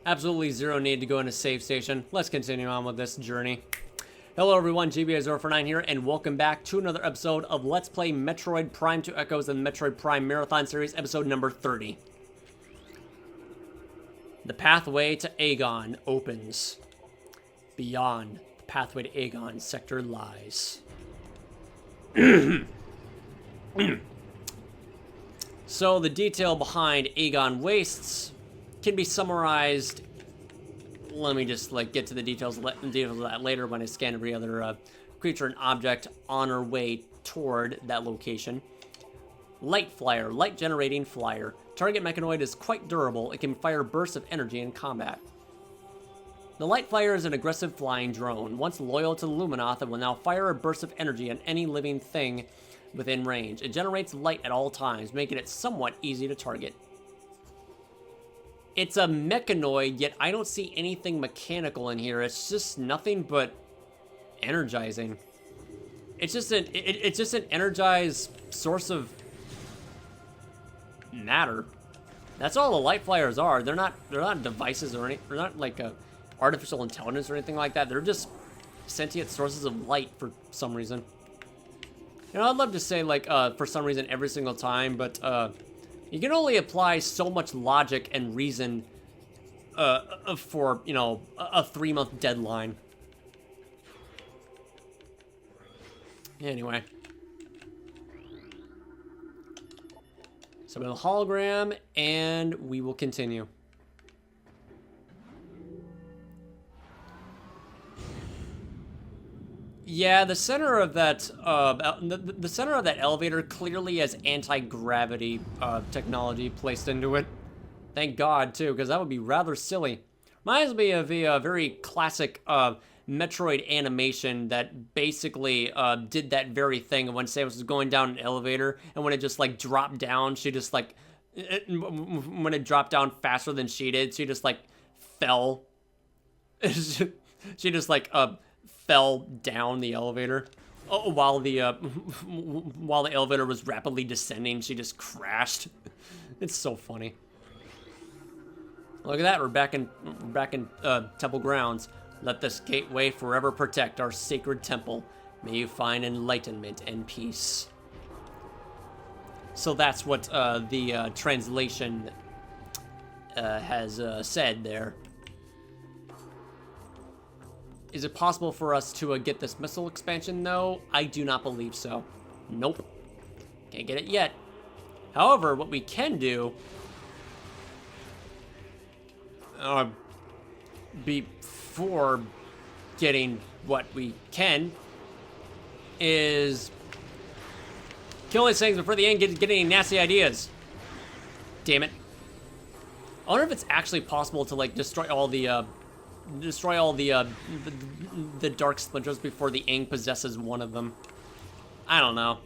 Absolutely zero need to go in a save station. Let's continue on with this journey. Hello everyone, GBA049 here, and welcome back to another episode of Let's Play Metroid Prime 2 Echoes and Metroid Prime Marathon Series, episode number 30. The pathway to Agon opens. Beyond the pathway to Agon, sector lies. So the detail behind Agon Wastes can be summarized. Let me just get to the details of that later when I scan every other creature and object on our way toward that location. Light Flyer, light generating flyer. Target mechanoid is quite durable. It can fire bursts of energy in combat. The Light Flyer is an aggressive flying drone. Once loyal to the Luminoth, it will now fire a burst of energy on any living thing within range. It generates light at all times, making it somewhat easy to target. It's a mechanoid, yet I don't see anything mechanical in here. It's just nothing but energizing. It's just an energized source of matter. That's all the Light Flyers are. They're not devices or anything. They're not like a artificial intelligence or anything like that. They're just sentient sources of light for some reason. You know, I'd love to say for some reason every single time, but you can only apply so much logic and reason for, you know, a 3-month deadline. Anyway. So we have a hologram, and we will continue. Yeah, the center of that the center of that elevator clearly has anti-gravity technology placed into it. Thank God too, because that would be rather silly. Reminds me of a very classic Metroid animation that basically did that very thing when Samus was going down an elevator, and when it just dropped down, she just when it dropped down faster than she did, she just fell. She just fell down the elevator. Oh, while the elevator was rapidly descending, she just crashed. It's so funny. Look at that, we're back in temple grounds. Let this gateway forever protect our sacred temple. May you find enlightenment and peace. So that's what the translation has said there. Is it possible for us to get this missile expansion, though? I do not believe so. Nope. Can't get it yet. However, what we can do... before getting what we can... is... kill these things before the end get any nasty ideas. Damn it. I wonder if it's actually possible to, destroy all the dark splinters before the Aang possesses one of them. I don't know.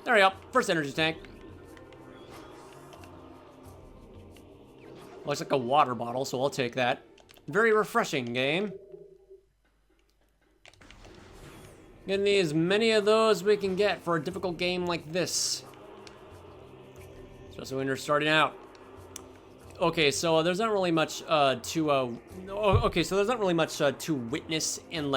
There we go. First energy tank. Looks like a water bottle, so I'll take that. Very refreshing game. Getting as many of those we can get for a difficult game like this. Especially when you're starting out. Okay, so there's not really much to witness in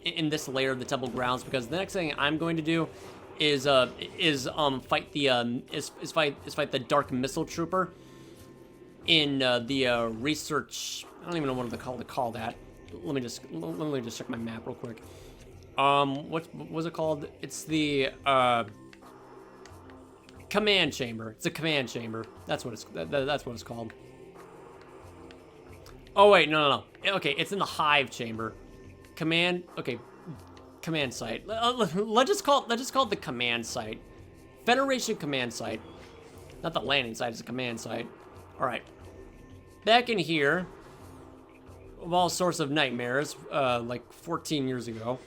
in this layer of the temple grounds, because the next thing I'm going to do is fight the Dark Missile Trooper in the research. I don't even know what to call that. Let me just check my map real quick. What was it called? It's the command chamber. It's a command chamber. That's what it's called. Oh wait, no. Okay, it's in the hive chamber. Command. Okay, command site. Let's just call it the command site. Federation command site. Not the landing site. It's a command site. All right. Back in here, of all sorts of nightmares, 14 years ago.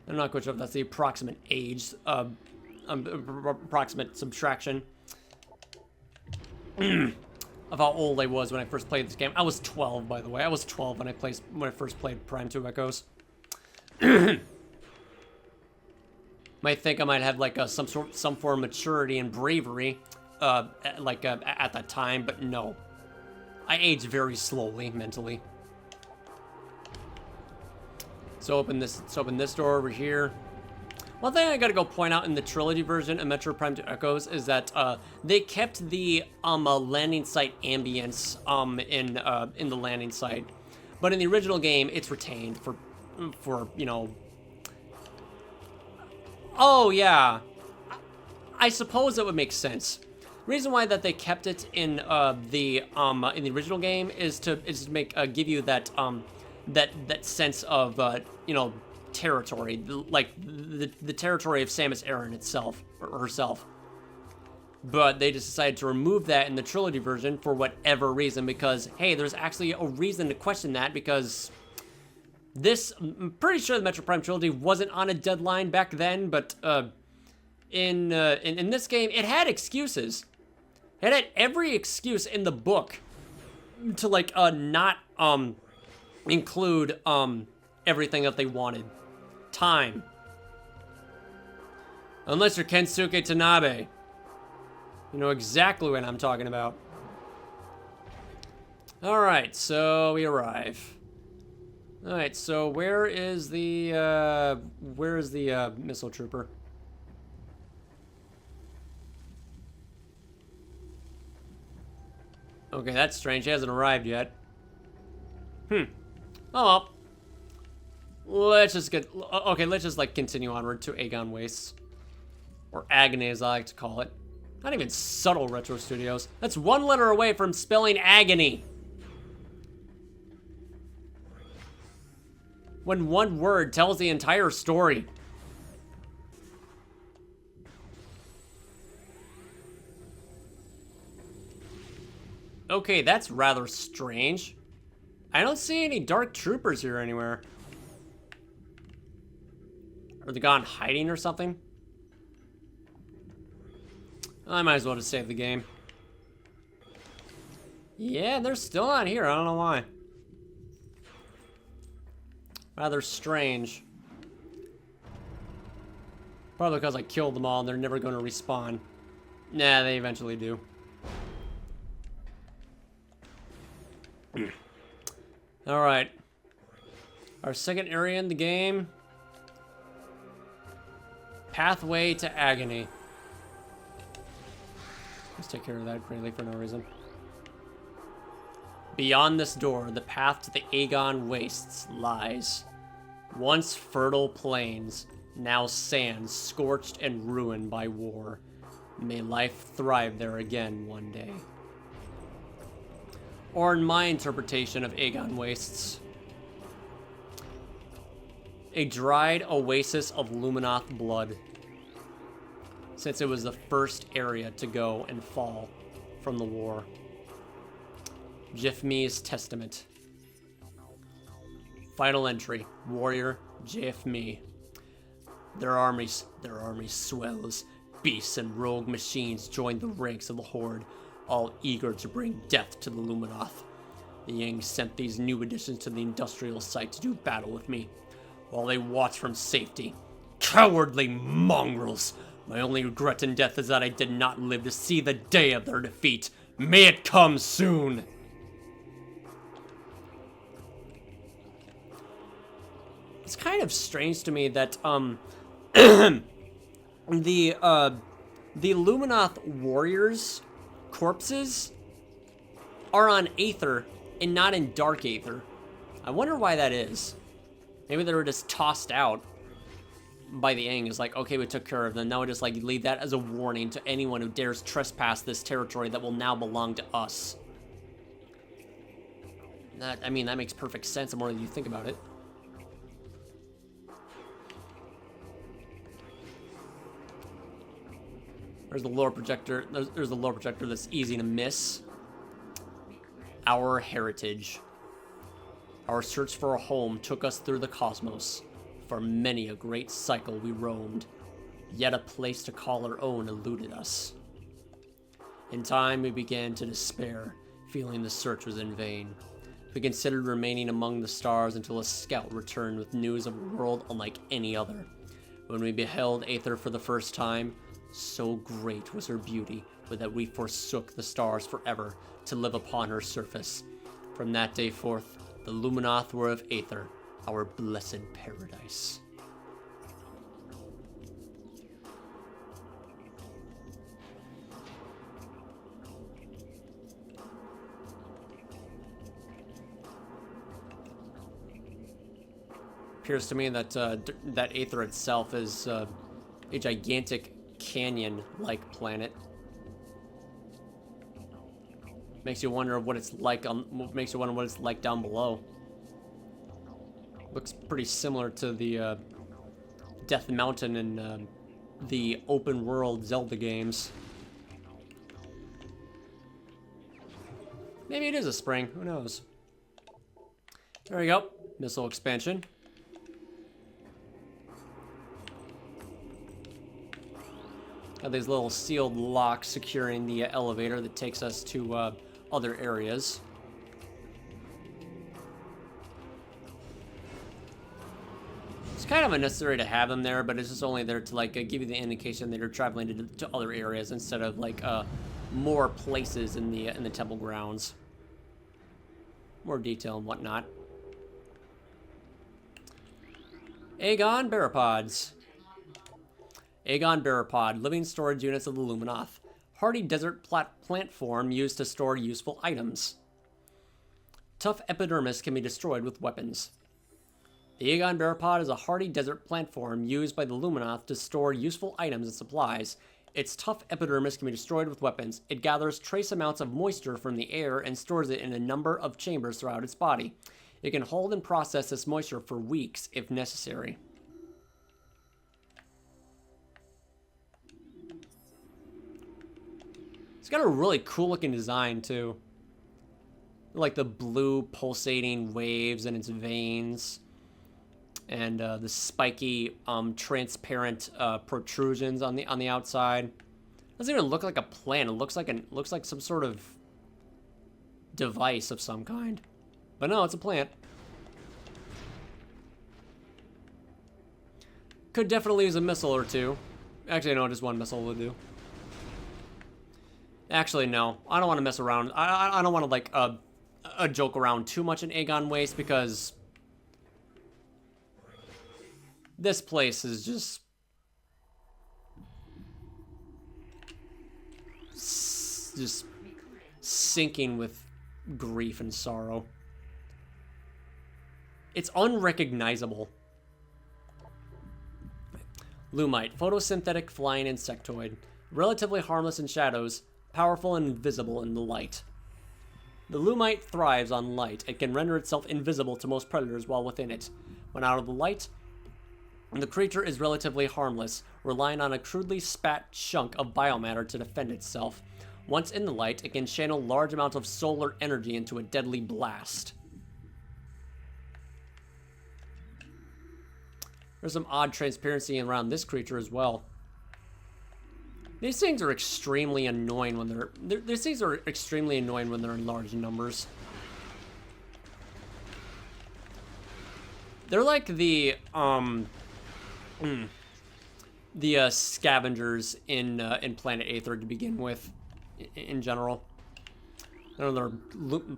I'm not quite sure if that's the approximate age. Approximate subtraction of how old I was when I first played this game. I was 12, by the way. I was 12 when I first played Prime 2 Echoes. Might think I might have some form of maturity and bravery at that time, but no. I age very slowly, mentally. So open this door over here. One thing I gotta go point out in the trilogy version of Metroid Prime 2 Echoes is that they kept the landing site ambience in the landing site, but in the original game it's retained for you know. Oh yeah, I suppose it would make sense. Reason why that they kept it in the original game is to make give you that that sense of you know, territory, like the territory of Samus Aran itself or herself. But they just decided to remove that in the trilogy version for whatever reason, because hey, there's actually a reason to question that, because I'm pretty sure the Metroid Prime trilogy wasn't on a deadline back then, but in this game it had excuses. It had every excuse in the book to like not include everything that they wanted. Time. Unless you're Kensuke Tanabe. You know exactly what I'm talking about. Alright, so we arrive. Alright, so where is the missile trooper? Okay, that's strange. He hasn't arrived yet. Oh well. Let's just like continue onward to Agon Wastes. Or Agony, as I like to call it. Not even subtle, Retro Studios. That's one letter away from spelling agony. When one word tells the entire story. Okay, that's rather strange. I don't see any Dark Troopers here anywhere. Are they gone hiding or something? I might as well just save the game. Yeah, they're still not here. I don't know why. Rather strange. Probably because I killed them all and they're never going to respawn. Nah, they eventually do. Alright. Our second area in the game. Pathway to Agony. Let's take care of that greatly for no reason. Beyond this door, the path to the Agon Wastes lies. Once fertile plains, now sands scorched and ruined by war. May life thrive there again one day. Or in my interpretation of Agon Wastes, a dried oasis of Luminoth blood, since it was the first area to go and fall from the war. Jifmee's Testament. Final entry, Warrior Jifmee. Their army swells. Beasts and rogue machines join the ranks of the Horde, all eager to bring death to the Luminoth. The Yang sent these new additions to the industrial site to do battle with me, while they watch from safety. Cowardly mongrels! My only regret in death is that I did not live to see the day of their defeat. May it come soon! It's kind of strange to me that, the Luminoth warriors' corpses are on Aether and not in Dark Aether. I wonder why that is. Maybe they were just tossed out by the Aang. It's like, okay, we took care of them. Now we just like leave that as a warning to anyone who dares trespass this territory that will now belong to us. I mean, that makes perfect sense the more you think about it. There's the lore projector. There's the lore projector that's easy to miss. Our heritage. Our search for a home took us through the cosmos. For many a great cycle we roamed. Yet a place to call our own eluded us. In time we began to despair, feeling the search was in vain. We considered remaining among the stars until a scout returned with news of a world unlike any other. When we beheld Aether for the first time, So great was her beauty, that we forsook the stars forever to live upon her surface. From that day forth, the Luminoth were of Aether, our blessed paradise. Appears to me that that Aether itself is a gigantic canyon-like planet. Makes you wonder what it's like makes you wonder what it's like down below. Looks pretty similar to the Death Mountain in the open world Zelda games. Maybe it is a spring, who knows? There we go, missile expansion. Got these little sealed locks securing the elevator that takes us to other areas. It's kind of unnecessary to have them there, but it's just only there to like give you the indication that you're traveling to other areas instead of like more places in the temple grounds. More detail and whatnot. Agon Barrapods. Agon Barrapod, living storage units of the Luminoth. Hardy desert plant form used to store useful items. Tough epidermis can be destroyed with weapons. The Agon Barrapod is a hardy desert plant form used by the Luminoth to store useful items and supplies. Its tough epidermis can be destroyed with weapons. It gathers trace amounts of moisture from the air and stores it in a number of chambers throughout its body. It can hold and process this moisture for weeks if necessary. It's got a really cool looking design too. Like the blue pulsating waves in its veins. And the spiky, transparent protrusions on the outside. Doesn't even look like a plant. It looks like some sort of device of some kind. But no, it's a plant. Could definitely use a missile or two. Actually, no, just one missile would do. Actually, no. I don't want to mess around. I don't want to, like, joke around too much in Agon Waste, because this place is just sinking with grief and sorrow. It's unrecognizable. Lumite, photosynthetic flying insectoid. Relatively harmless in shadows, powerful and invisible in the light. The Lumite thrives on light. It can render itself invisible to most predators while within it. When out of the light, the creature is relatively harmless, relying on a crudely spat chunk of biomatter to defend itself. Once in the light, it can channel large amounts of solar energy into a deadly blast. There's some odd transparency around this creature as well. These things are extremely annoying when these things are extremely annoying when they're in large numbers. They're like the scavengers in Planet Aether to begin with, in general. Another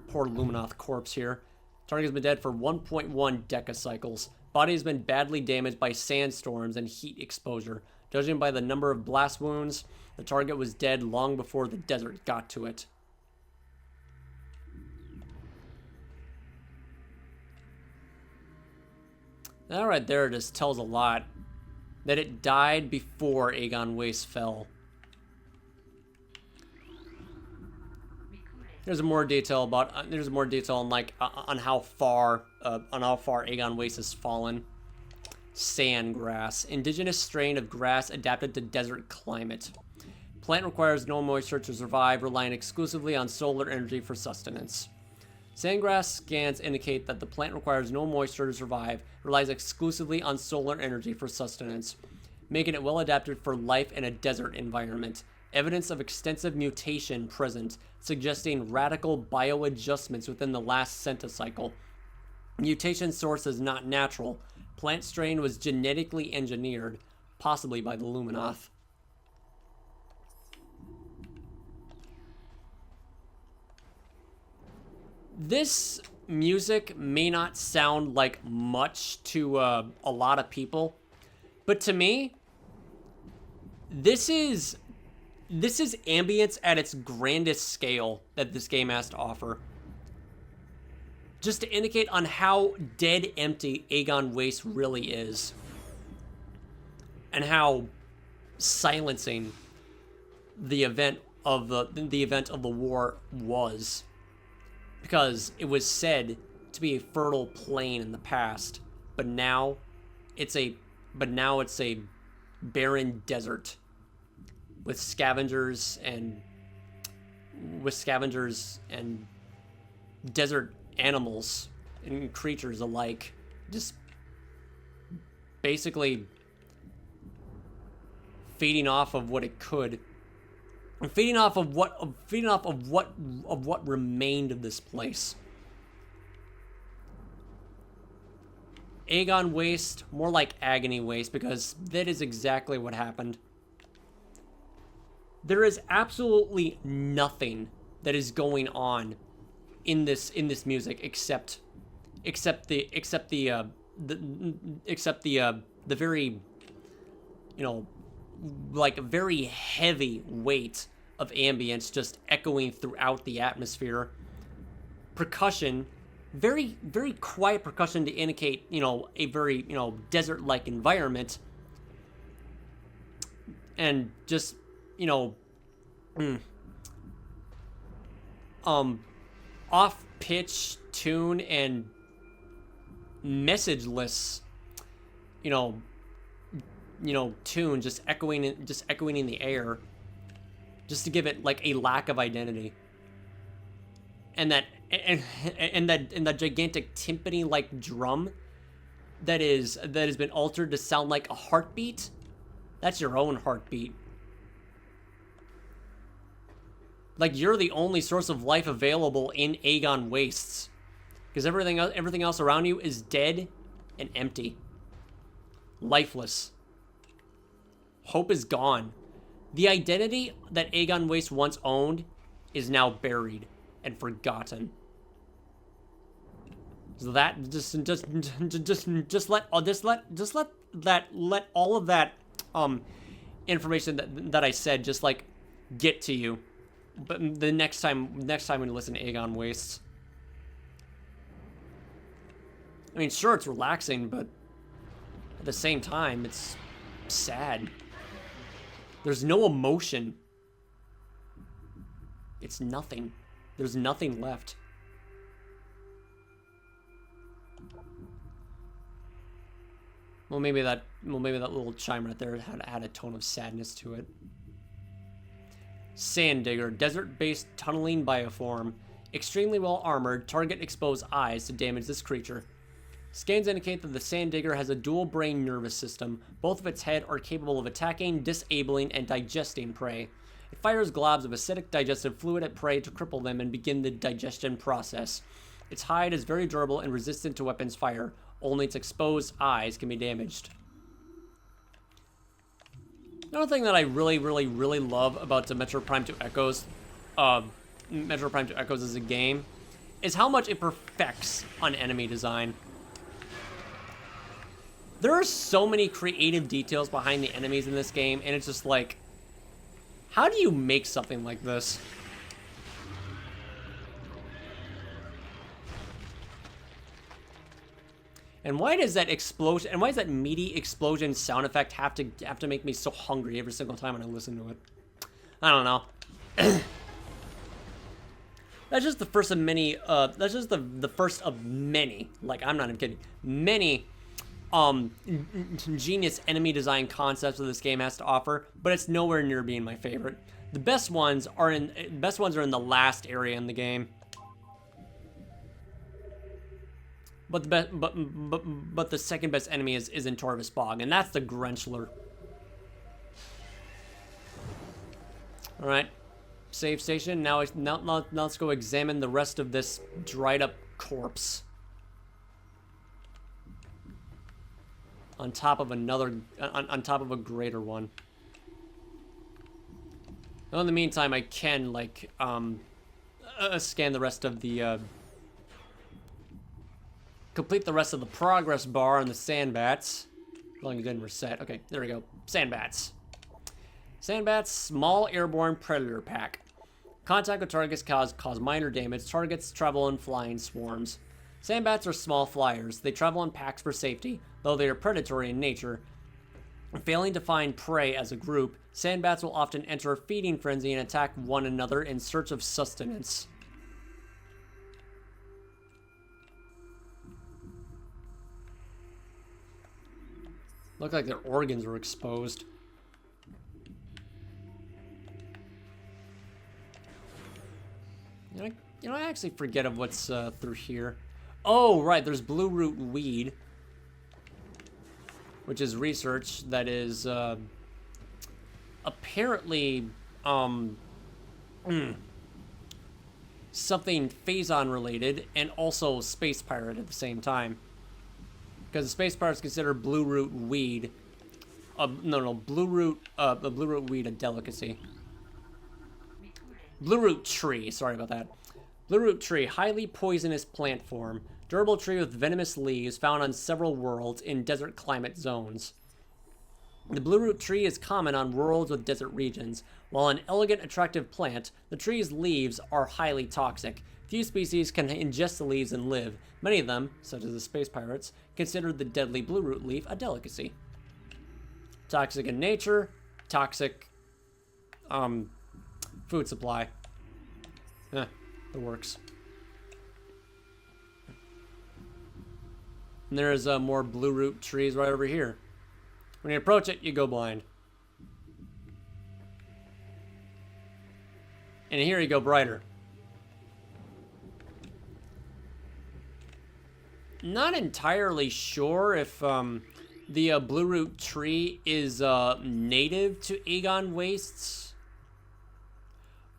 poor Luminoth corpse here. Target has been dead for 1.1 decacycles. Body has been badly damaged by sandstorms and heat exposure. Judging by the number of blast wounds, the target was dead long before the desert got to it. That right there just tells a lot. That it died before Agon Waste fell. There's more detail about. There's more detail on like on how far Agon Waste has fallen. Sandgrass, indigenous strain of grass adapted to desert climate. Plant requires no moisture to survive, relying exclusively on solar energy for sustenance. Sandgrass scans indicate that the plant requires no moisture to survive, relies exclusively on solar energy for sustenance, making it well adapted for life in a desert environment. Evidence of extensive mutation present, suggesting radical bioadjustments within the last centicycle. Mutation source is not natural. Plant strain was genetically engineered, possibly by the Luminoth. This music may not sound like much to a lot of people, but to me, this is ambience at its grandest scale that this game has to offer. Just to indicate on how dead empty Agon Waste really is. And how silencing the event of the war was. Because it was said to be a fertile plain in the past, but now it's a barren desert with scavengers and desert animals and creatures alike, just basically feeding off of what it could, and feeding off of what remained of this place. Agon Waste, more like Agony Waste, because that is exactly what happened. There is absolutely nothing that is going on in this music except the very, you know, like very heavy weight of ambience just echoing throughout the atmosphere. Percussion, very, very quiet percussion to indicate, you know, a very, you know, desert-like environment. And just, you know, off-pitch tune and messageless, you know, tune just echoing in the air, just to give it like a lack of identity. And that gigantic timpani like drum that has been altered to sound like a heartbeat. That's your own heartbeat. Like you're the only source of life available in Agon Wastes, because everything else around you is dead and empty, lifeless. Hope is gone. The identity that Agon Waste once owned is now buried and forgotten. So that let all of that information that I said just like get to you. But the next time when you listen to Agon Wastes, I mean, sure, it's relaxing, but at the same time, it's sad. There's no emotion. It's nothing. There's nothing left. Well, maybe that little chime right there had a tone of sadness to it. Sand Digger, desert-based tunneling bioform. Extremely well armored, target exposed eyes to damage this creature. Scans indicate that the Sand Digger has a dual brain nervous system. Both of its head are capable of attacking, disabling, and digesting prey. It fires globs of acidic digestive fluid at prey to cripple them and begin the digestion process. Its hide is very durable and resistant to weapons fire. Only its exposed eyes can be damaged. Another thing that I really love about the Metroid Prime 2 Echoes, Metroid Prime 2 Echoes as a game, is how much it perfects on enemy design. There are so many creative details behind the enemies in this game, and it's just like, how do you make something like this? And why does that explosion, and why does that meaty explosion sound effect have to make me so hungry every single time when I listen to it? I don't know. That's just the first of many, that's just the first of many, like, I'm not even kidding, many, genius enemy design concepts that this game has to offer, but it's nowhere near being my favorite. The best ones are in the last area in the game. But the second best enemy is in Torvus Bog, and that's the Grenchler. All right, save station. Now let's go examine the rest of this dried up corpse. On top of another, on top of a greater one. Well, in the meantime, I can like scan the rest of the Complete the rest of the progress bar on the sandbats. As long as it didn't reset. Okay, there we go. Sandbats. Sandbats, small airborne predator pack. Contact with targets cause minor damage. Targets travel in flying swarms. Sandbats are small flyers. They travel in packs for safety, though they are predatory in nature. Failing to find prey as a group, sandbats will often enter a feeding frenzy and attack one another in search of sustenance. Look like their organs were exposed. I actually forget of what's through here. Oh, right, there's blue root weed, which is research that is apparently something Phazon related and also space pirate at the same time. Because the space pirates consider blue root weed, blue root weed a delicacy. Blue root tree, sorry about that. Blue root tree, highly poisonous plant form. Durable tree with venomous leaves found on several worlds in desert climate zones. The blue root tree is common on worlds with desert regions. While an elegant, attractive plant, the tree's leaves are highly toxic. Few species can ingest the leaves and live. Many of them, such as the space pirates, consider the deadly blue root leaf a delicacy. Toxic in nature, toxic food supply. It works. And there's more blue root trees right over here. When you approach it, you go blind. And here you go brighter. Not entirely sure if the blue root tree is native to Agon wastes.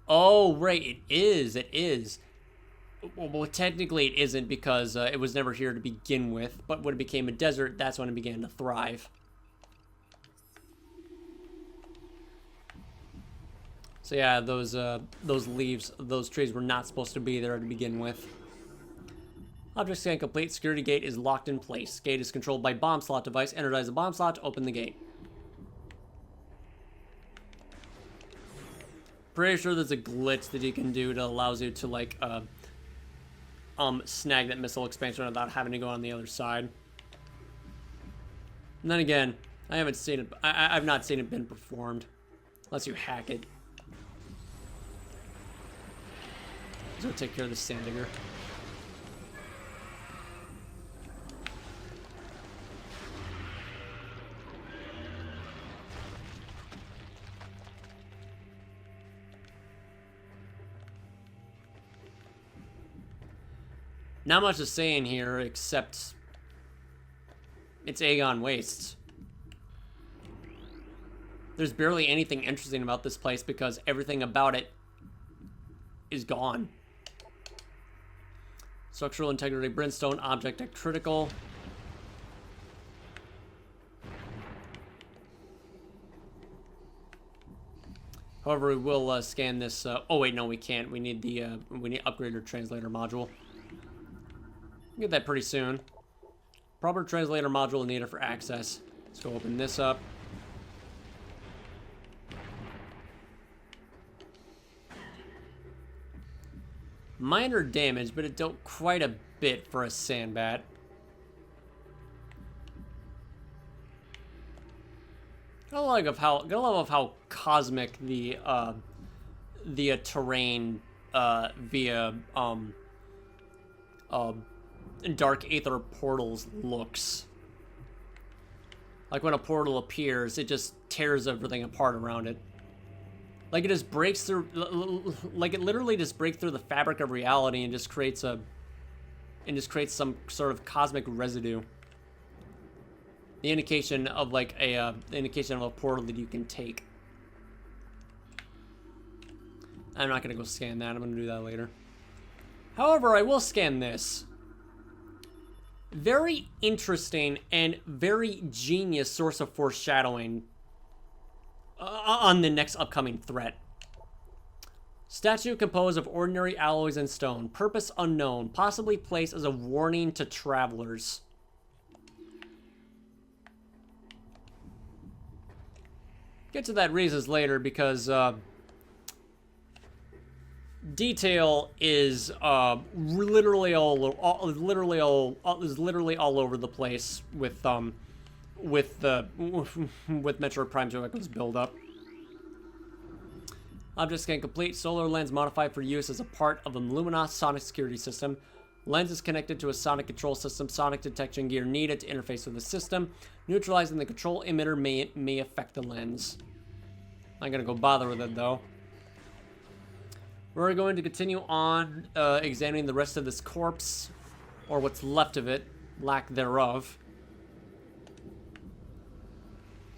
Oh, right, it is. It is. Well, technically it isn't because it was never here to begin with. But when it became a desert, that's when it began to thrive. So yeah, those leaves, those trees were not supposed to be there to begin with. Object scan complete. Security gate is locked in place. Gate is controlled by bomb slot device. Energize the bomb slot to open the gate. Pretty sure there's a glitch that you can do that allows you to like snag that missile expansion without having to go on the other side. And then again, I haven't seen it. I've not seen it been performed, unless you hack it. So take care of the sand digger. Not much to say in here, except it's Agon Wastes. There's barely anything interesting about this place because everything about it is gone. Structural integrity, brimstone, object at critical. However, we will scan this. Oh wait, no, we can't. We need the upgrader translator module. Get that pretty soon. Proper translator module needed for access. Let's go open this up. Minor damage, but it dealt quite a bit for a sandbat. Got a lot of how cosmic the terrain via dark aether portals looks. Like when a portal appears, it just tears everything apart around it. Like it just breaks through, like it literally just breaks through the fabric of reality and just creates some sort of cosmic residue. The indication of like the indication of a portal that you can take. I'm not gonna go scan that. I'm gonna do that later. However, I will scan this. Very interesting and very genius source of foreshadowing on the next upcoming threat. Statue composed of ordinary alloys and stone. Purpose unknown. Possibly placed as a warning to travelers. Get to that reasons later because detail is literally all over the place with Metroid Prime 2 Echo's build up. Objects can complete solar lens modified for use as a part of a Luminos sonic security system. Lens is connected to a sonic control system. Sonic detection gear needed to interface with the system. Neutralizing the control emitter may affect the lens. I'm gonna go bother with it though. We're going to continue on examining the rest of this corpse, or what's left of it, lack thereof.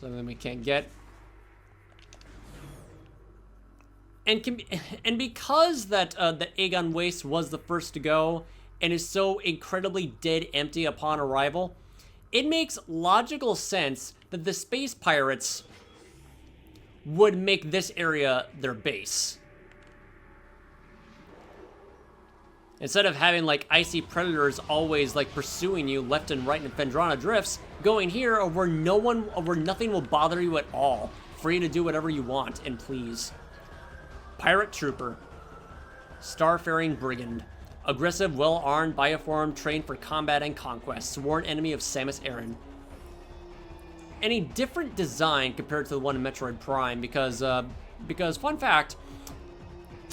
Something we can't get. And because that the Agon Waste was the first to go and is so incredibly dead empty upon arrival, it makes logical sense that the space pirates would make this area their base. Instead of having like icy predators always like pursuing you left and right in Phendrana drifts, going here where nothing will bother you at all, free to do whatever you want and please. Pirate Trooper. Starfaring Brigand. Aggressive, well-armed, bioform, trained for combat and conquest. Sworn enemy of Samus Aran. Any different design compared to the one in Metroid Prime because fun fact,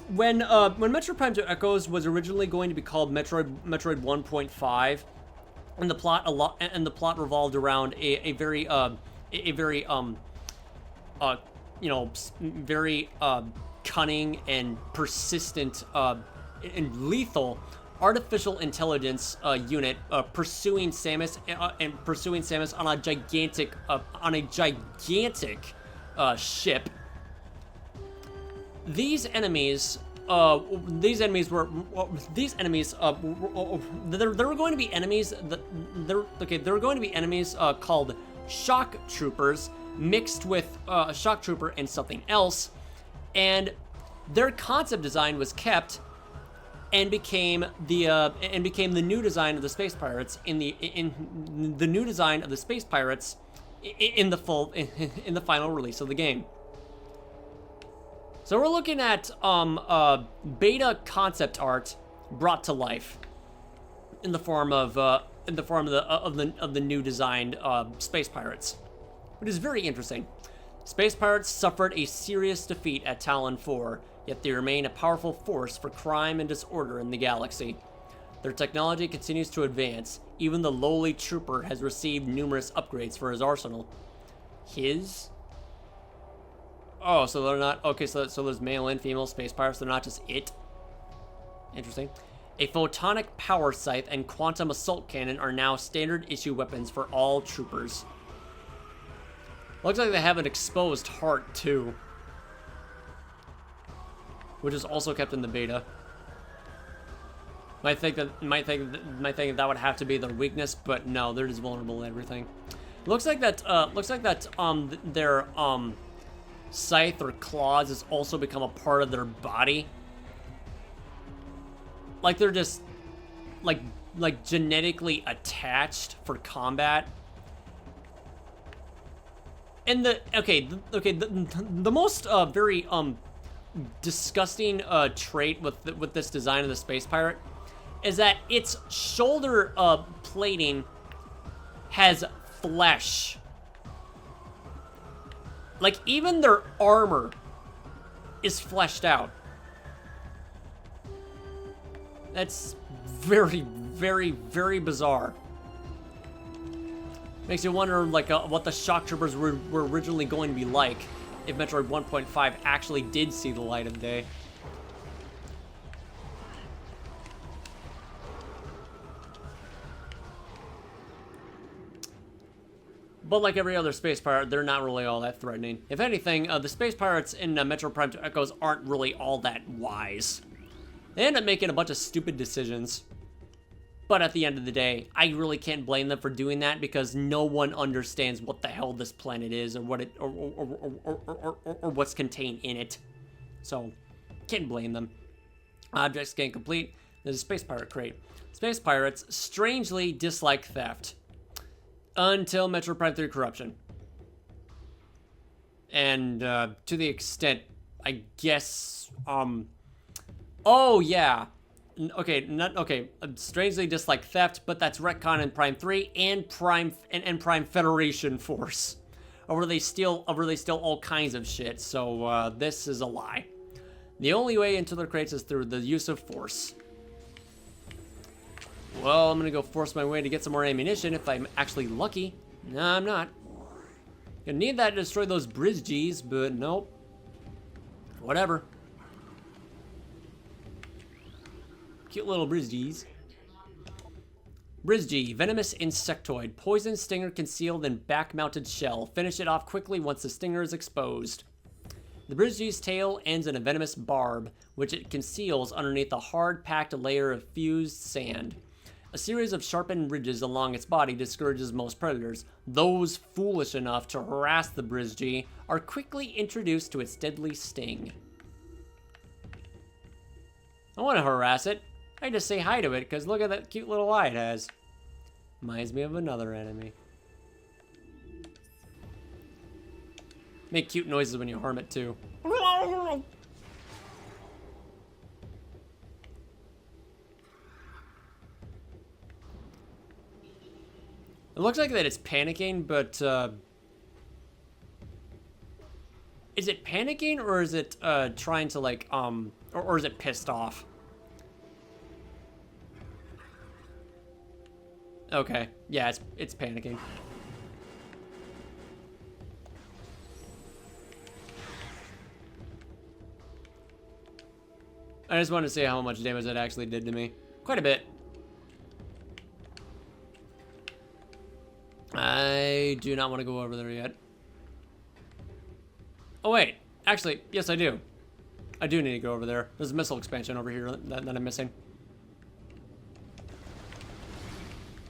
when Metroid Prime 2 Echoes was originally going to be called Metroid 1.5, and the plot revolved around a very cunning and persistent and lethal artificial intelligence unit pursuing Samus on a gigantic ship. They're going to be enemies called shock troopers mixed with a shock trooper and something else. And their concept design was kept and became the new design of the Space Pirates in the final release of the game. So we're looking at beta concept art brought to life in the form of the new designed Space Pirates, which is very interesting. Space Pirates suffered a serious defeat at Talon 4, yet they remain a powerful force for crime and disorder in the galaxy. Their technology continues to advance. Even the lowly trooper has received numerous upgrades for his arsenal. His? Oh, so they're not... Okay, so there's male and female Space Pirates. They're not just it. Interesting. A photonic power scythe and quantum assault cannon are now standard issue weapons for all troopers. Looks like they have an exposed heart too, which is also kept in the beta. Might think that would have to be their weakness, but no, they're just vulnerable to everything. Looks like that their scythe or claws has also become a part of their body. Like they're just like genetically attached for combat. And the most very disgusting trait with this design of the Space Pirate is that its shoulder plating has flesh. Like even their armor is fleshed out. That's very, very, very bizarre. Makes you wonder, like, what the shock troopers were originally going to be like if Metroid 1.5 actually did see the light of day. But like every other Space Pirate, they're not really all that threatening. If anything, the Space Pirates in Metroid Prime 2 Echoes aren't really all that wise. They end up making a bunch of stupid decisions. But at the end of the day, I really can't blame them for doing that because no one understands what the hell this planet is or what it or what's contained in it. So, Can't blame them. Object scan complete. There's a space pirate crate. Space pirates strangely dislike theft. Until Metroid Prime 3 Corruption. And to the extent, I guess, oh yeah. Okay, strangely dislike theft, but that's retcon in Prime 3 and Prime Federation Force. Or they steal all kinds of shit, so this is a lie. The only way into the crates is through the use of force. Well, I'm gonna go force my way to get some more ammunition if I'm actually lucky. No, I'm not. Gonna need that to destroy those bridge-Gs, but nope. Whatever. Cute little bridge-Gs. Bridge-G, venomous insectoid. Poison stinger concealed in back-mounted shell. Finish it off quickly once the stinger is exposed. The bridge-G's tail ends in a venomous barb, which it conceals underneath a hard-packed layer of fused sand. A series of sharpened ridges along its body discourages most predators. Those foolish enough to harass the bridge-G are quickly introduced to its deadly sting. I want to harass it. I just say hi to it, because look at that cute little eye it has. Reminds me of another enemy. Make cute noises when you harm it, too. It looks like that it's panicking, but, is it panicking, or is it, trying to, like, or is it pissed off? Okay, yeah, it's panicking. I just wanted to see how much damage it actually did to me. Quite a bit. I do not want to go over there yet. Oh wait, actually, yes I do. I do need to go over there. There's a missile expansion over here that I'm missing.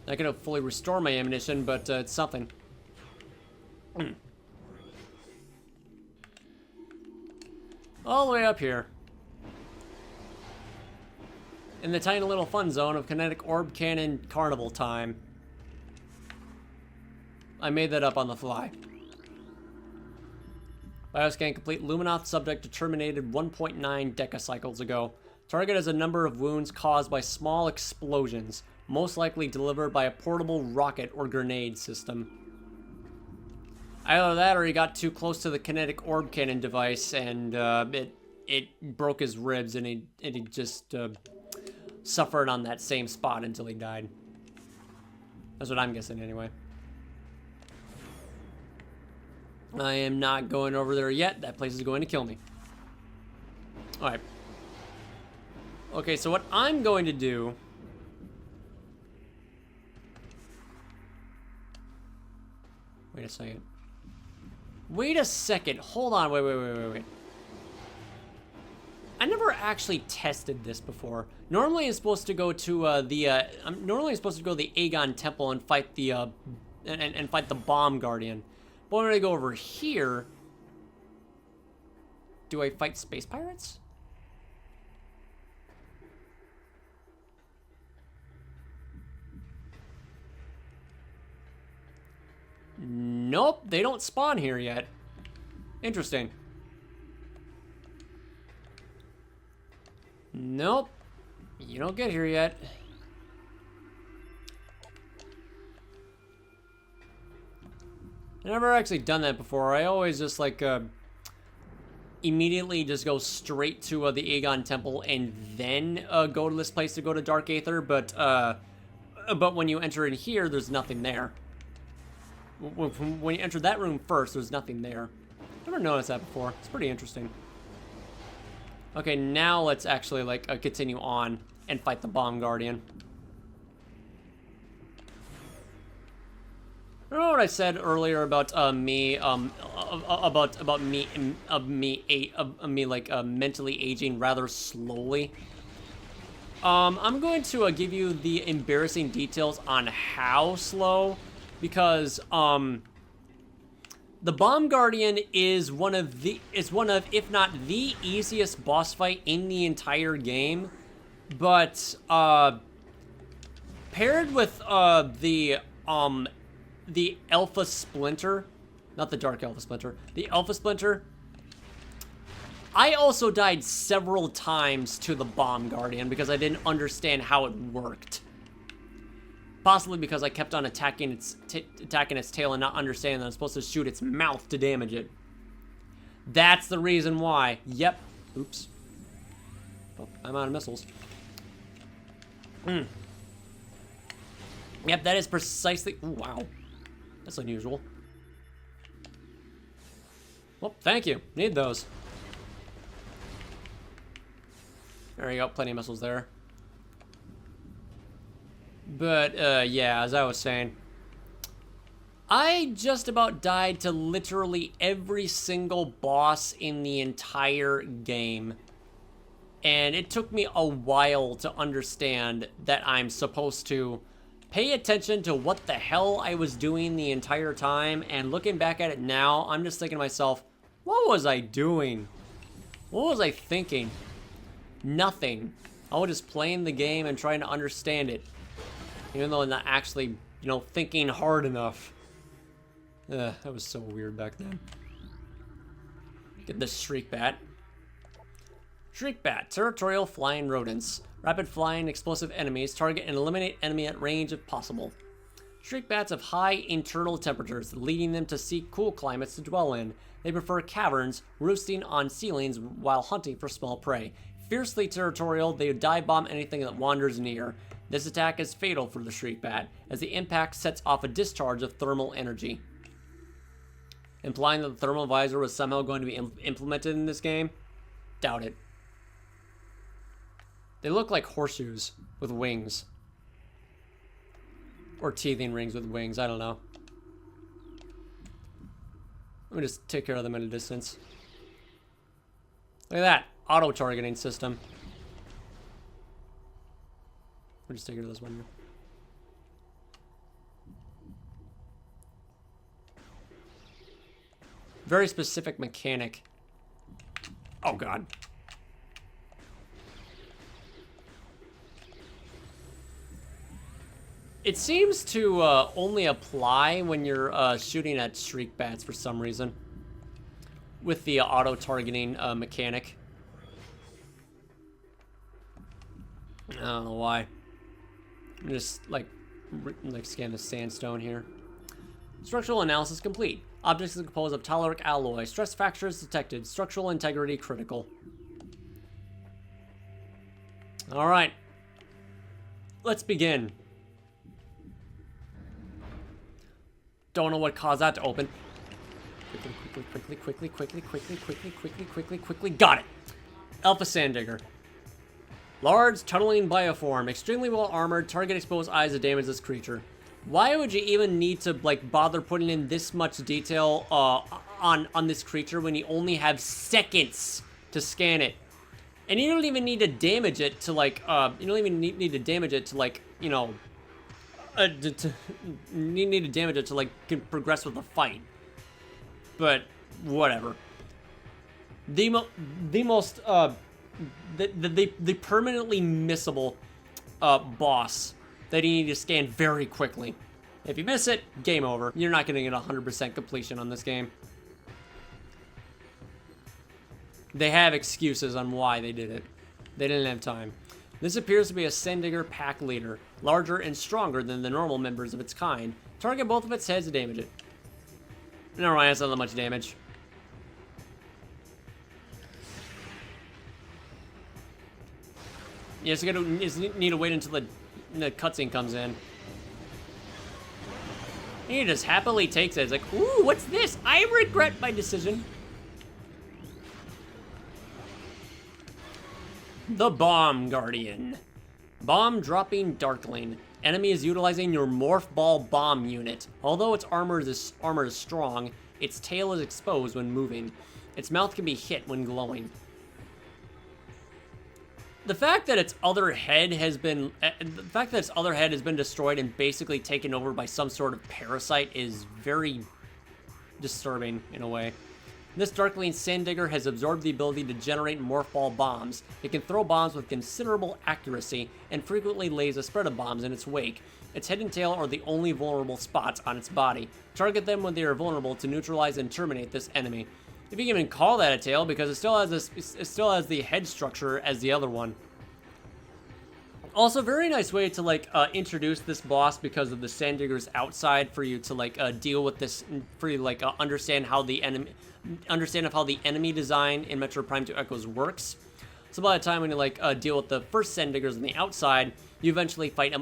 I could fully restore my ammunition, but it's something. All the way up here. In the tiny little fun zone of kinetic orb cannon carnival time. I made that up on the fly. Bioscan complete. Luminoth subject terminated 1.9 decacycles ago. Target has a number of wounds caused by small explosions, most likely delivered by a portable rocket or grenade system. Either that or he got too close to the kinetic orb cannon device and it broke his ribs and he just suffered on that same spot until he died. That's what I'm guessing anyway. I am not going over there yet. That place is going to kill me. Alright. Okay, so what I'm going to do... Wait a second. Wait a second. Hold on. Wait. I never actually tested this before. Normally, I'm supposed to go to the Agon Temple and fight the and fight the Bomb Guardian. But when I go over here, do I fight space pirates? Nope, they don't spawn here yet. Interesting. Nope, you don't get here yet. I've never actually done that before. I always just like immediately just go straight to the Agon Temple and then go to this place to go to Dark Aether. But when you enter in here, there's nothing there. When you enter that room first, there's nothing there. Never noticed that before. It's pretty interesting. Okay, now let's actually like continue on and fight the Bomb Guardian. Remember what I said earlier about me mentally aging rather slowly? I'm going to give you the embarrassing details on how slow, because The Bomb Guardian is one of, if not the easiest boss fight in the entire game, but paired with the Alpha Splinter, not the Dark Alpha Splinter, the Alpha Splinter, I also died several times to the Bomb Guardian because I didn't understand how it worked. Possibly because I kept on attacking its tail and not understanding that I'm supposed to shoot its mouth to damage it. That's the reason why. Yep. Oops. Oh, I'm out of missiles. Yep, that is precisely... Ooh, wow. That's unusual. Well, thank you. Need those. There you go. Plenty of missiles there. But, yeah, as I was saying, I just about died to literally every single boss in the entire game. And it took me a while to understand that I'm supposed to pay attention to what the hell I was doing the entire time. And looking back at it now, I'm just thinking to myself, what was I doing? What was I thinking? Nothing. I was just playing the game and trying to understand it. Even though I'm not actually, you know, thinking hard enough. That was so weird back then. Get this Shriek Bat. Shriek Bat, territorial flying rodents. Rapid flying explosive enemies. Target and eliminate enemy at range if possible. Shriek Bats have high internal temperatures, leading them to seek cool climates to dwell in. They prefer caverns, roosting on ceilings while hunting for small prey. Fiercely territorial, they dive bomb anything that wanders near. This attack is fatal for the Shriek Bat, as the impact sets off a discharge of thermal energy. Implying that the thermal visor was somehow going to be implemented in this game? Doubt it. They look like horseshoes with wings. Or teething rings with wings, I don't know. Let me just take care of them at a distance. Look at that. Auto-targeting system. We'll just take care of this one here. Very specific mechanic. Oh, God. It seems to only apply when you're shooting at Shriek Bats for some reason. With the auto-targeting mechanic. I don't know why. I'm just like scan the sandstone here. Structural analysis complete. Objects are composed of telluric alloy. Stress factors detected. Structural integrity critical. All right. Let's begin. Don't know what caused that to open. Quickly. Got it. Alpha Sand-Digger. Large, tunneling bioform, extremely well armored, target exposed eyes to damage this creature. Why would you even need to like bother putting in this much detail on this creature when you only have seconds to scan it? And you don't even need to damage it to like you don't even need to damage it to like, you know, you need to damage it to like progress with the fight. But whatever. The permanently missable boss that you need to scan very quickly. If you miss it, game over. You're not going to get 100% completion on this game. They have excuses on why they did it. They didn't have time. This appears to be a Sand-Digger pack leader, larger and stronger than the normal members of its kind. Target both of its heads to damage it. Never mind, that's not that much damage. You just need to wait until the cutscene comes in. And he just happily takes it. It's like, ooh, what's this? I regret my decision. The Bomb Guardian. Bomb dropping Darkling. Enemy is utilizing your Morph Ball bomb unit. Although its armor is strong, its tail is exposed when moving. Its mouth can be hit when glowing. The fact that its other head has been destroyed and basically taken over by some sort of parasite is very disturbing in a way. This Darkling Sand Digger has absorbed the ability to generate morph ball bombs. It can throw bombs with considerable accuracy and frequently lays a spread of bombs in its wake. Its head and tail are the only vulnerable spots on its body. Target them when they are vulnerable to neutralize and terminate this enemy. If you can even call that a tail, because it still has the head structure as the other one. Also, very nice way to like introduce this boss because of the Sand Digger's outside for you to like deal with this, for you to like understand how the enemy design in Metroid Prime 2 Echoes works. So by the time when you like deal with the first Sand Diggers on the outside, you eventually fight a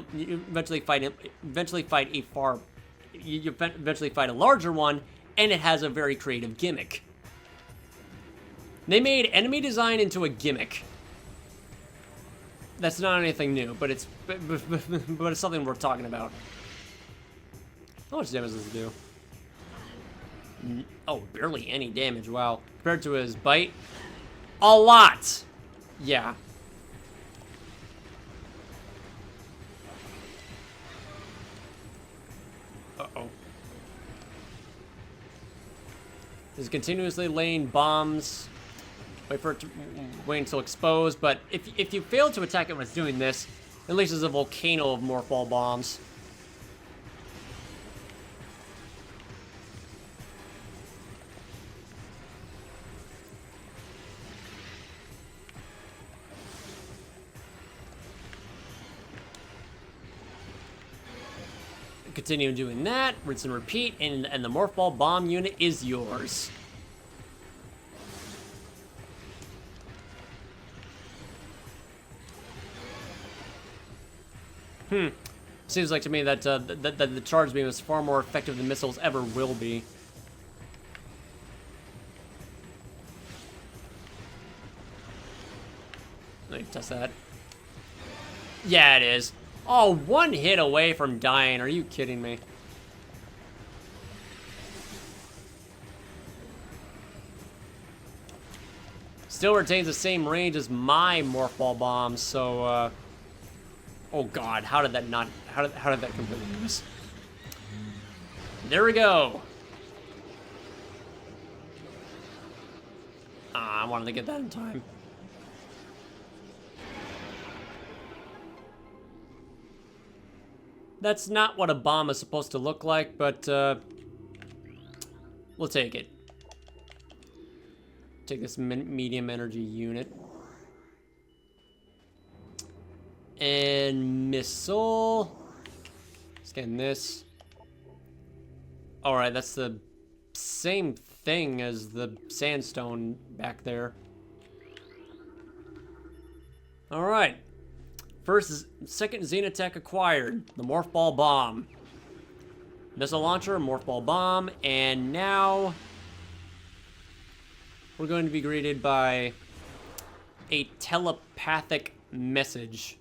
larger one, and it has a very creative gimmick. They made enemy design into a gimmick. That's not anything new, but it's something worth talking about. How much damage does it do? Oh, barely any damage. Wow. Compared to his bite, a lot. Yeah. Uh-oh. He's continuously laying bombs. Wait until exposed, but if you fail to attack it when it's doing this, at least there's a volcano of morph ball bombs. Continue doing that, rinse and repeat, and the morph ball bomb unit is yours. Seems like to me that the charge beam is far more effective than missiles ever will be. Let me test that. Yeah, it is. Oh, one hit away from dying. Are you kidding me? Still retains the same range as my morph ball bombs, so oh god, how did that completely miss? There we go. I wanted to get that in time. That's not what a bomb is supposed to look like, but we'll take it. Take this medium energy unit. And missile. Scan this. Alright, that's the same thing as the sandstone back there. Alright. Second Xena tech acquired. The Morph Ball Bomb. Missile launcher, Morph Ball Bomb, and now we're going to be greeted by a telepathic message.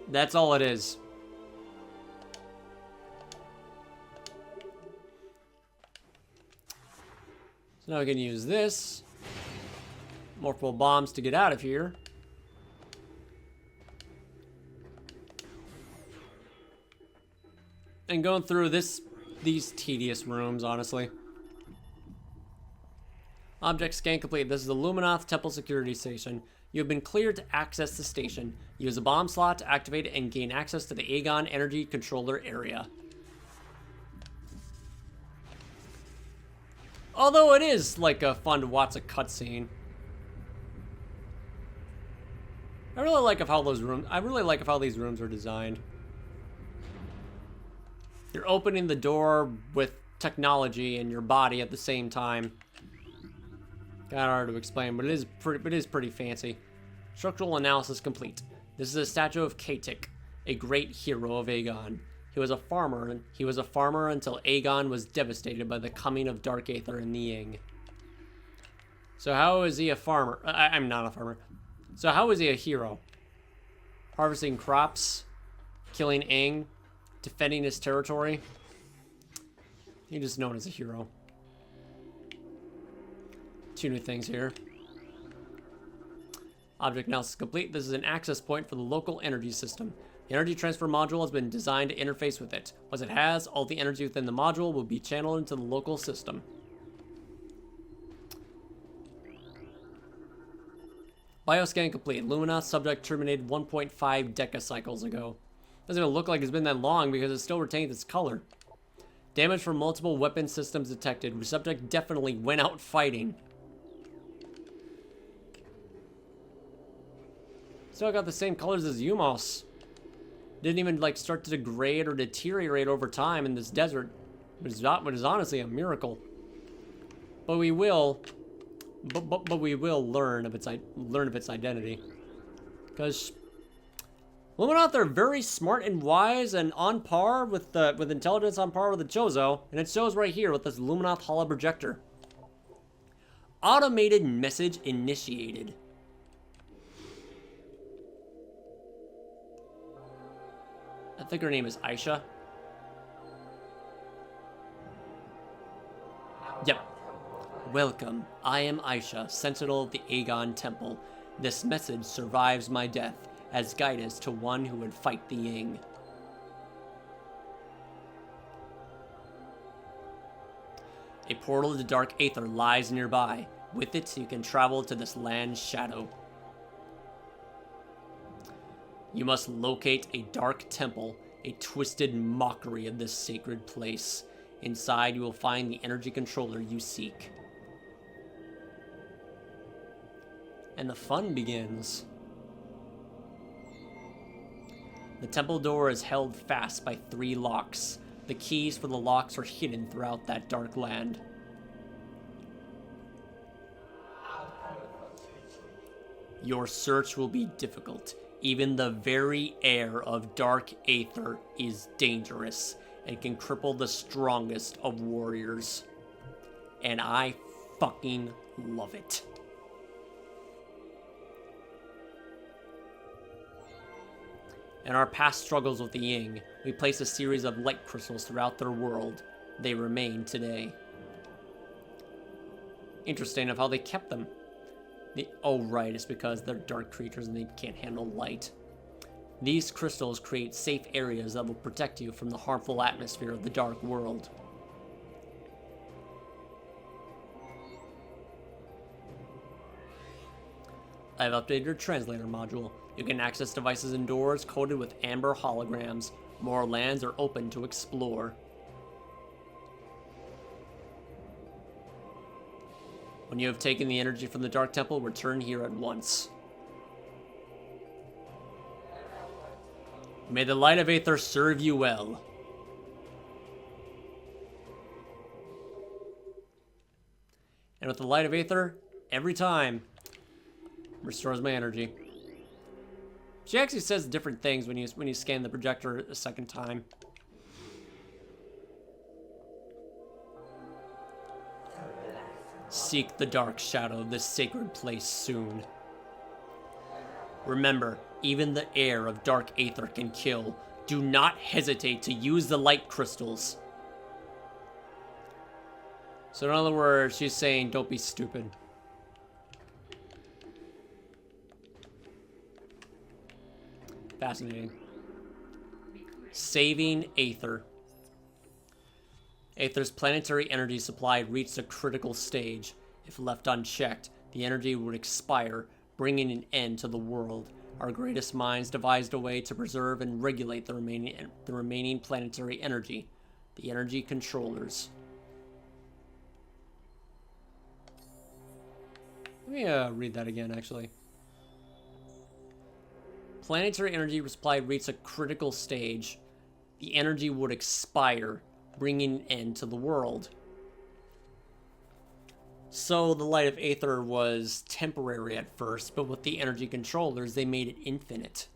That's all it is. So now we can use this. Morph Ball bombs to get out of here. And going through these tedious rooms, honestly. Object scan complete. This is the Luminoth Temple Security Station. You have been cleared to access the station. Use a bomb slot to activate it and gain access to the Agon Energy Controller area. Although it is like fun to watch a cutscene. I really like how these rooms are designed. You're opening the door with technology and your body at the same time. Kind of hard to explain, but it is pretty fancy. Structural analysis complete. This is a statue of Katik, a great hero of Agon. He was a farmer until Agon was devastated by the coming of Dark Aether and the Ying. So how is he a farmer? I'm not a farmer. So how is he a hero? Harvesting crops, killing Aang, defending his territory. He's just known as a hero. Two new things here. Object analysis complete. This is an access point for the local energy system. The energy transfer module has been designed to interface with it. Once it has, all the energy within the module will be channeled into the local system. Bioscan complete. Lumina subject terminated 1.5 decacycles ago. Doesn't even look like it's been that long because it still retains its color. Damage from multiple weapon systems detected. Subject definitely went out fighting. Still got the same colors as Umos. Didn't even like start to degrade or deteriorate over time in this desert, which is honestly a miracle. But we will, but we will learn of its identity, because Luminauth, they're very smart and wise and on par with intelligence, on par with the Chozo, and it shows right here with this Luminauth holo projector. Automated message initiated. I think her name is Aisha. Yep. Welcome. I am Aisha, Sentinel of the Agon Temple. This message survives my death as guidance to one who would fight the Ying. A portal to dark aether lies nearby. With it, you can travel to this land's shadow. You must locate a dark temple, a twisted mockery of this sacred place. Inside, you will find the energy controller you seek. And the fun begins. The temple door is held fast by 3 locks. The keys for the locks are hidden throughout that dark land. Your search will be difficult. Even the very air of dark aether is dangerous and can cripple the strongest of warriors. And I fucking love it. In our past struggles with the Ying, we placed a series of light crystals throughout their world. They remain today. Interesting of how they kept them. Oh right, it's because they're dark creatures and they can't handle light. These crystals create safe areas that will protect you from the harmful atmosphere of the dark world. I've updated your translator module. You can access devices and doors coded with amber holograms. More lands are open to explore. When you have taken the energy from the Dark Temple, return here at once. May the light of Aether serve you well. And with the light of Aether, every time, restores my energy. She actually says different things when you scan the projector a second time. Seek the dark shadow of this sacred place soon. Remember, even the air of dark aether can kill. Do not hesitate to use the light crystals. So in other words, she's saying, don't be stupid. Fascinating. Saving Aether. Aether's planetary energy supply reached a critical stage. If left unchecked, the energy would expire, bringing an end to the world. Our greatest minds devised a way to preserve and regulate the remaining planetary energy. The energy controllers. Let me read that again, actually. Planetary energy supply reached a critical stage. The energy would expire, bringing an end to the world. So the light of Aether was temporary at first, but with the energy controllers, they made it infinite.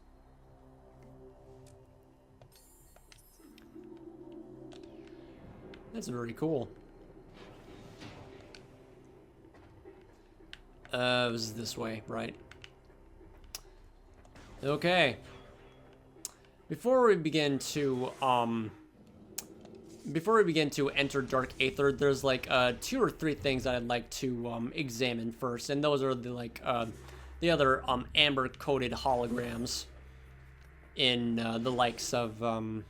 That's very cool. It was this way, right? Okay. Before we begin to enter Dark Aether, there's like 2 or 3 things that I'd like to examine first, and those are the other amber coated holograms. in the likes of, I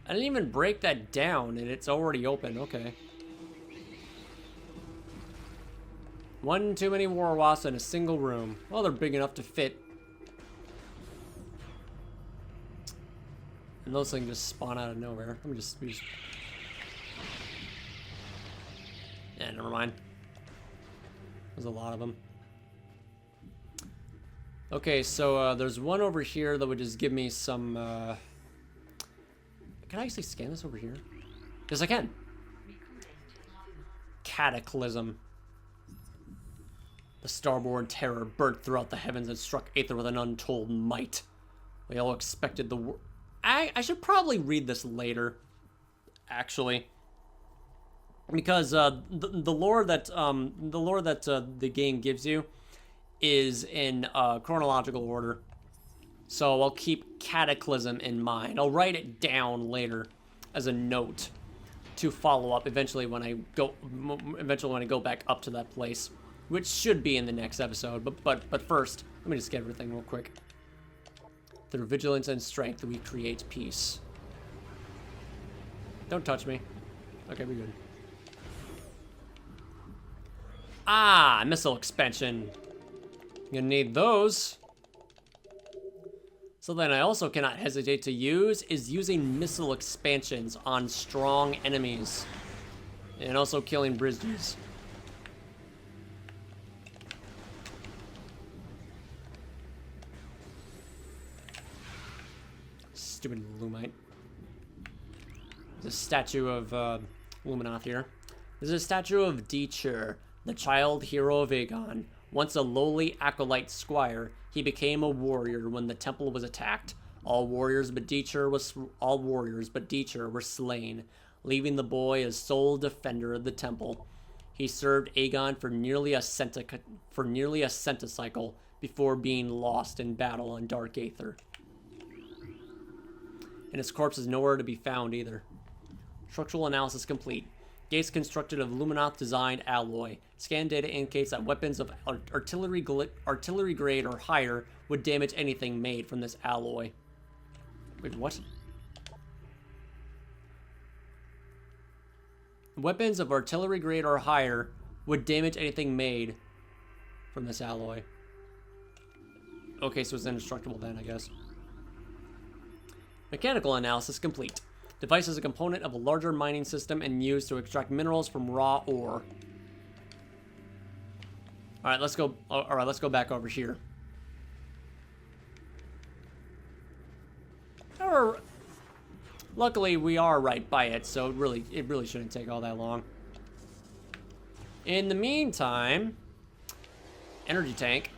didn't even break that down, and it's already open. Okay. One too many war wasps in a single room. Well, they're big enough to fit. And those things just spawn out of nowhere. Let me just... Yeah, never mind. There's a lot of them. Okay, so there's one over here that would just give me some... Can I actually scan this over here? Yes, I can. Cataclysm. The starborn terror burnt throughout the heavens and struck Aether with an untold might. We all expected the... I should probably read this later, actually, because the lore that the game gives you is in chronological order. So I'll keep Cataclysm in mind. I'll write it down later as a note to follow up eventually when I go back up to that place, which should be in the next episode. But first, let me just get everything real quick. Through vigilance and strength, we create peace. Don't touch me. Okay, we're good. Ah, missile expansion. Gonna need those. Something I also cannot hesitate to use is using missile expansions on strong enemies. And also killing bridges. Stupid Lumite. There's a statue of Luminoth here. There's a statue of Deecher, the child hero of Agon. Once a lowly acolyte squire, he became a warrior when the temple was attacked. All warriors but Deecher were slain, leaving the boy as sole defender of the temple. He served Agon for nearly a centicycle before being lost in battle on Dark Aether. And his corpse is nowhere to be found either. Structural analysis complete. Gates constructed of Luminoth-designed alloy. Scan data indicates that weapons of artillery grade or higher would damage anything made from this alloy. Wait, what? Weapons of artillery grade or higher would damage anything made from this alloy. Okay, so it's indestructible then, I guess. Mechanical analysis complete. Device is a component of a larger mining system and used to extract minerals from raw ore. All right, let's go. All right, let's go back over here. Luckily, we are right by it, so it really shouldn't take all that long. In the meantime, energy tank.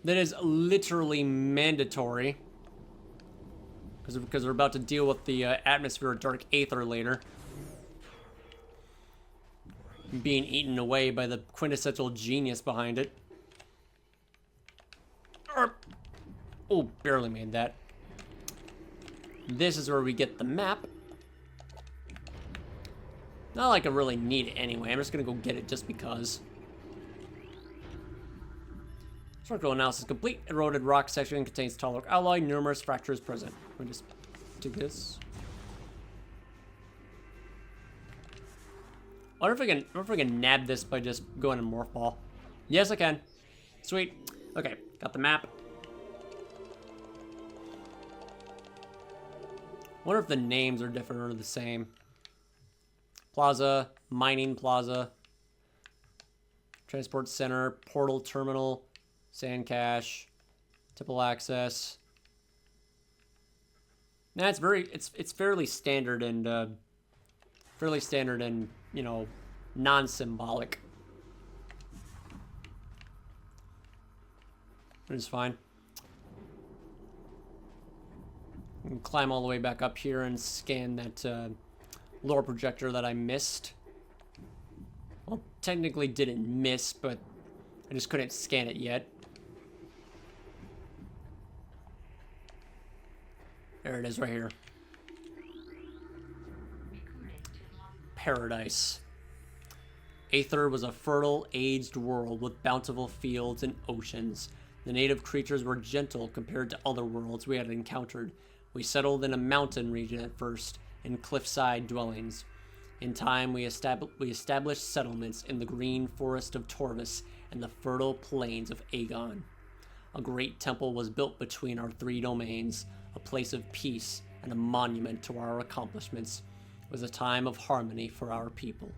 That is literally mandatory. Because we're about to deal with the atmosphere of Dark Aether later. Being eaten away by the quintessential genius behind it. Oh, barely made that. This is where we get the map. Not like I really need it anyway. I'm just going to go get it just because. Structural analysis complete. Eroded rock section contains tall alloy. Numerous fractures present. Let me just do this. I wonder if I can nab this by just going to morph ball. Yes, I can. Sweet. Okay, got the map. Wonder if the names are different or the same. Plaza, mining plaza, transport center, portal terminal, sand cache, temple access. Nah, it's fairly standard and you know, non-symbolic. It's fine. I can climb all the way back up here and scan that lore projector that I missed. Well, technically didn't miss, but I just couldn't scan it yet. There it is right here. Paradise. Aether was a fertile, aged world with bountiful fields and oceans. The native creatures were gentle compared to other worlds we had encountered. We settled in a mountain region at first, in cliffside dwellings. In time, we established settlements in the green forest of Torvis and the fertile plains of Agon. A great temple was built between our 3 domains, a place of peace and a monument to our accomplishments. It was a time of harmony for our people.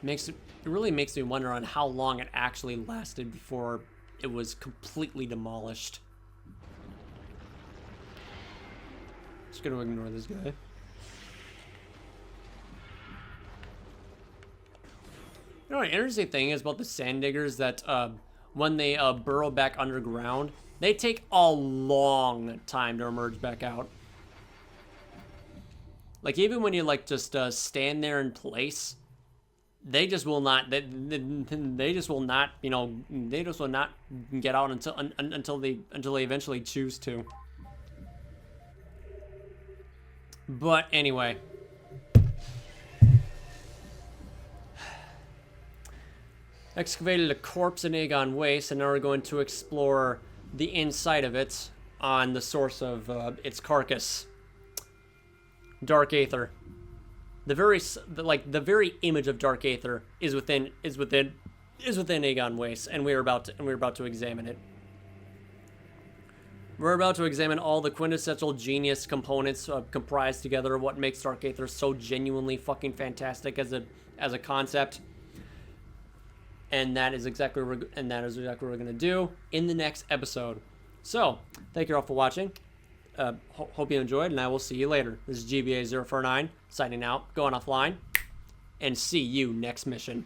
It really makes me wonder on how long it actually lasted before it was completely demolished. Just gonna ignore this guy. You know what, an interesting thing is about the sand diggers that when they burrow back underground, they take a long time to emerge back out. Like even when you like just stand there in place, they just will not. They just will not. You know, they just will not get out until they eventually choose to. But anyway, excavated a corpse in Agon Waste, and now we're going to explore the inside of it on the source of its carcass. Dark Aether. The very image of Dark Aether is within Agon Waste, and we're about to examine it. We're about to examine all the quintessential genius components comprised together, what makes Dark Aether so genuinely fucking fantastic as a concept. And that is exactly what we're gonna do in the next episode. So, thank you all for watching. Hope you enjoyed, and I will see you later. This is GBA049 signing out, going offline, and see you next mission.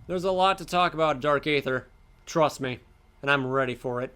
There's a lot to talk about Dark Aether, trust me, and I'm ready for it.